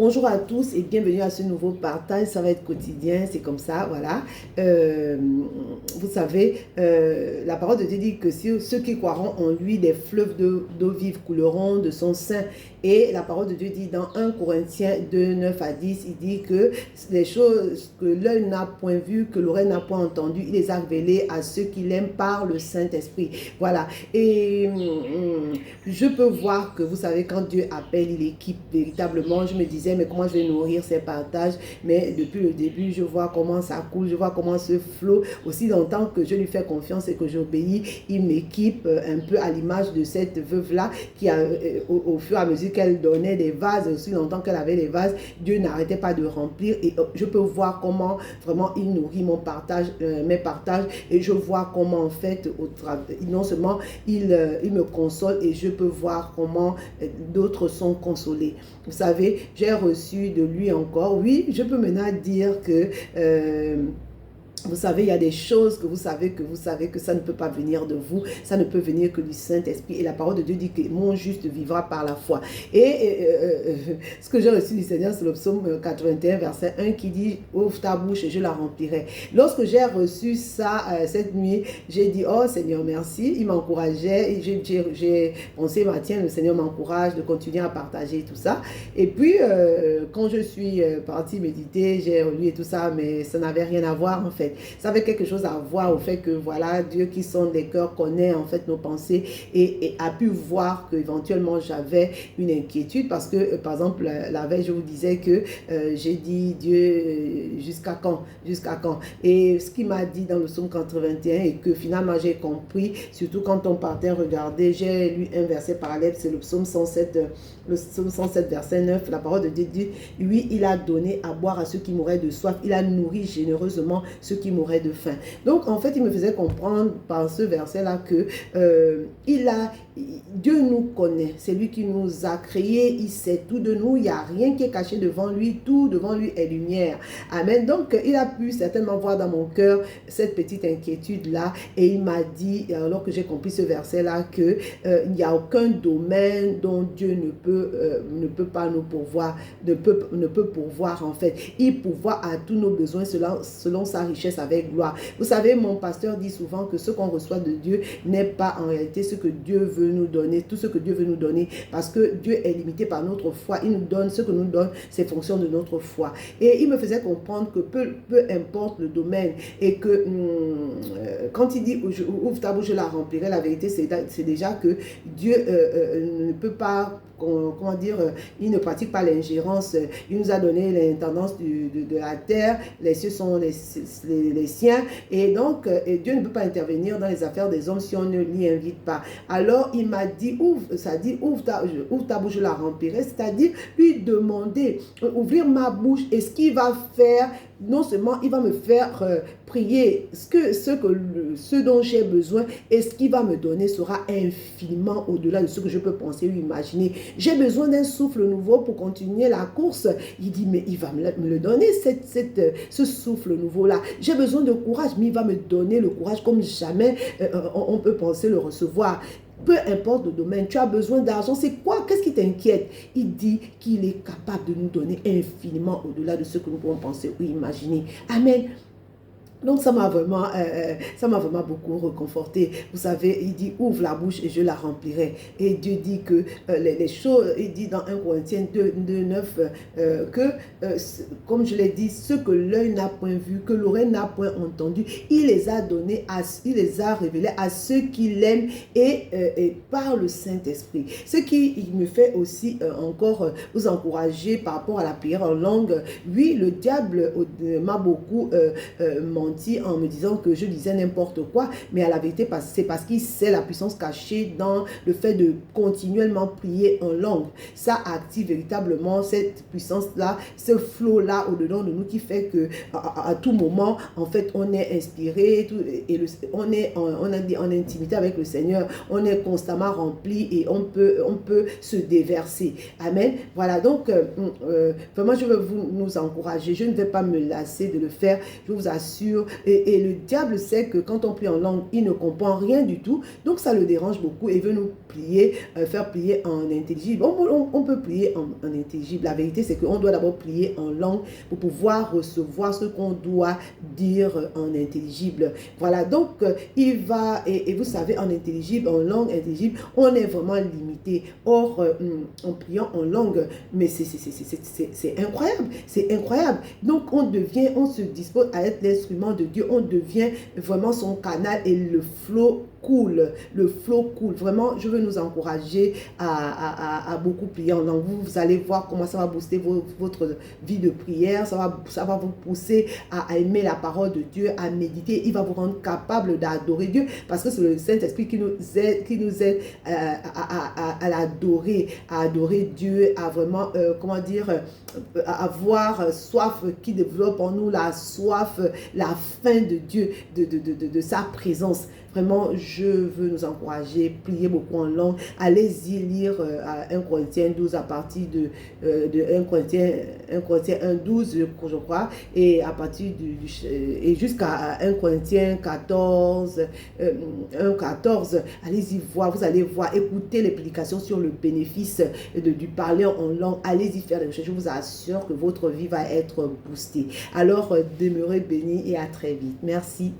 Bonjour à tous et bienvenue à ce nouveau partage. Ça va être quotidien, c'est comme ça, voilà. Vous savez, la parole de Dieu dit que si ceux qui croiront en lui, des fleuves d'eau vive couleront de son sein. Et la parole de Dieu dit dans 1 Corinthiens 2, 9 à 10, il dit que les choses que l'œil n'a point vues, que l'oreille n'a point entendues, il les a révélées à ceux qui l'aiment par le Saint-Esprit. Voilà. Et je peux voir que, vous savez, quand Dieu appelle, il équipe véritablement. Je me disais, mais comment je vais nourrir ces partages? Mais depuis le début, je vois comment ça coule, je vois comment ce flot, aussi longtemps que je lui fais confiance et que j'obéis, il m'équipe un peu à l'image de cette veuve-là qui, au fur et à mesure qu'elle donnait des vases, aussi longtemps qu'elle avait les vases, Dieu n'arrêtait pas de remplir. Et je peux voir comment vraiment il nourrit mon partage, mes partages, et je vois comment en fait, non seulement il me console, et je peux voir comment d'autres sont consolés. Vous savez, j'ai reçu de lui encore, oui, je peux maintenant dire que vous savez, il y a des choses que vous savez que ça ne peut pas venir de vous, ça ne peut venir que du Saint-Esprit. Et la parole de Dieu dit que mon juste vivra par la foi. Et ce que j'ai reçu du Seigneur, c'est le psaume 81, verset 1 qui dit « Ouvre ta bouche et je la remplirai ». Lorsque j'ai reçu ça cette nuit, j'ai dit « Oh Seigneur, merci ». Il m'encourageait, j'ai pensé « Tiens, le Seigneur m'encourage de continuer à partager tout ça ». Et puis, quand je suis partie méditer, j'ai relu et tout ça, mais ça n'avait rien à voir en fait. Ça avait quelque chose à voir au fait que voilà, Dieu qui sonde les cœurs connaît en fait nos pensées et a pu voir qu'éventuellement j'avais une inquiétude parce que par exemple la veille je vous disais que j'ai dit Dieu jusqu'à quand, et ce qu'il m'a dit dans le psaume 81 et que finalement j'ai compris, surtout quand on partait regarder, j'ai lu un verset parallèle, c'est le psaume 107 verset 9, la parole de Dieu dit oui, il a donné à boire à ceux qui mouraient de soif, il a nourri généreusement ceux qui mouraient de faim. Donc en fait il me faisait comprendre par ce verset là que Dieu nous connaît, c'est lui qui nous a créés, il sait tout de nous, il n'y a rien qui est caché devant lui, tout devant lui est lumière. Amen. Donc il a pu certainement voir dans mon cœur cette petite inquiétude là et il m'a dit, alors que j'ai compris ce verset là, que il n'y a aucun domaine dont Dieu ne peut pas nous pourvoir, ne peut pourvoir en fait. Il pourvoit à tous nos besoins selon sa richesse avec gloire. Vous savez, mon pasteur dit souvent que ce qu'on reçoit de Dieu n'est pas en réalité ce que Dieu veut nous donner, tout ce que Dieu veut nous donner, parce que Dieu est limité par notre foi. Il nous donne ce que nous donne, c'est fonction de notre foi. Et il me faisait comprendre que peu importe le domaine, et que quand il dit ouvre ta bouche, je la remplirai, la vérité c'est déjà que Dieu ne peut pas, comment dire, il ne pratique pas l'ingérence. Il nous a donné l'intendance de la terre, les cieux sont les siens, et donc Dieu ne peut pas intervenir dans les affaires des hommes si on ne l'y invite pas. Alors il m'a dit ouvre ta bouche, je la remplirai, c'est-à-dire lui demander, ouvrir ma bouche, et ce qu'il va faire, non seulement il va me faire prier ce dont j'ai besoin, et ce qu'il va me donner sera infiniment au-delà de ce que je peux penser ou imaginer. J'ai besoin d'un souffle nouveau pour continuer la course. Il dit, mais il va me le donner, ce souffle nouveau-là. J'ai besoin de courage, mais il va me donner le courage comme jamais on peut penser le recevoir. Peu importe le domaine, tu as besoin d'argent, c'est quoi? Qu'est-ce qui t'inquiète? Il dit qu'il est capable de nous donner infiniment au-delà de ce que nous pouvons penser ou imaginer. Amen. Donc ça m'a vraiment beaucoup réconforté. Vous savez, il dit ouvre la bouche et je la remplirai. Et Dieu dit que les choses, il dit dans 1 Corinthiens 2, 9 que comme je l'ai dit, ce que l'œil n'a point vu, que l'oreille n'a point entendu, il les a donnés, il les a révélés à ceux qui l'aiment et par le Saint-Esprit. Ce qui me fait aussi encore vous encourager par rapport à la prière en langue. Oui, le diable m'a beaucoup menti en me disant que je disais n'importe quoi, mais à la vérité, c'est parce qu'il sait la puissance cachée dans le fait de continuellement prier en langue. Ça active véritablement cette puissance-là, ce flot-là au-dedans de nous qui fait que à tout moment, en fait, on est inspiré on est en intimité avec le Seigneur, on est constamment rempli et on peut se déverser. Amen. Voilà, donc vraiment, je veux nous encourager. Je ne vais pas me lasser de le faire. Je vous assure et le diable sait que quand on prie en langue, il ne comprend rien du tout. Donc ça le dérange beaucoup et veut nous plier, faire plier en intelligible. On peut plier en intelligible. La vérité, c'est qu'on doit d'abord plier en langue pour pouvoir recevoir ce qu'on doit dire en intelligible. Voilà, donc il va, et vous savez, en intelligible, en langue intelligible, on est vraiment limité. Or, en priant en langue, mais c'est incroyable, c'est incroyable. Donc, on se dispose à être l'instrument de Dieu, on devient vraiment son canal et le flot cool, le flow cool. Vraiment, je veux nous encourager à beaucoup prier en langue. Vous allez voir comment ça va booster votre vie de prière, ça va vous pousser à aimer la parole de Dieu, à méditer. Il va vous rendre capable d'adorer Dieu parce que c'est le Saint-Esprit qui nous aide à l'adorer, à adorer Dieu, à vraiment, comment dire, avoir soif qui développe en nous la soif, la faim de Dieu, de sa présence. Vraiment, je veux nous encourager, prier beaucoup en langue. Allez-y lire 1 Corinthiens 12 à partir de 1 Corinthiens 1, 12, je crois, et à partir et jusqu'à 1 Corinthiens 14, 1, 14. Allez-y voir, vous allez voir, écoutez les prédications sur le bénéfice du parler en langue. Allez-y faire des recherches. Je vous assure que votre vie va être boostée. Alors, demeurez bénis et à très vite. Merci.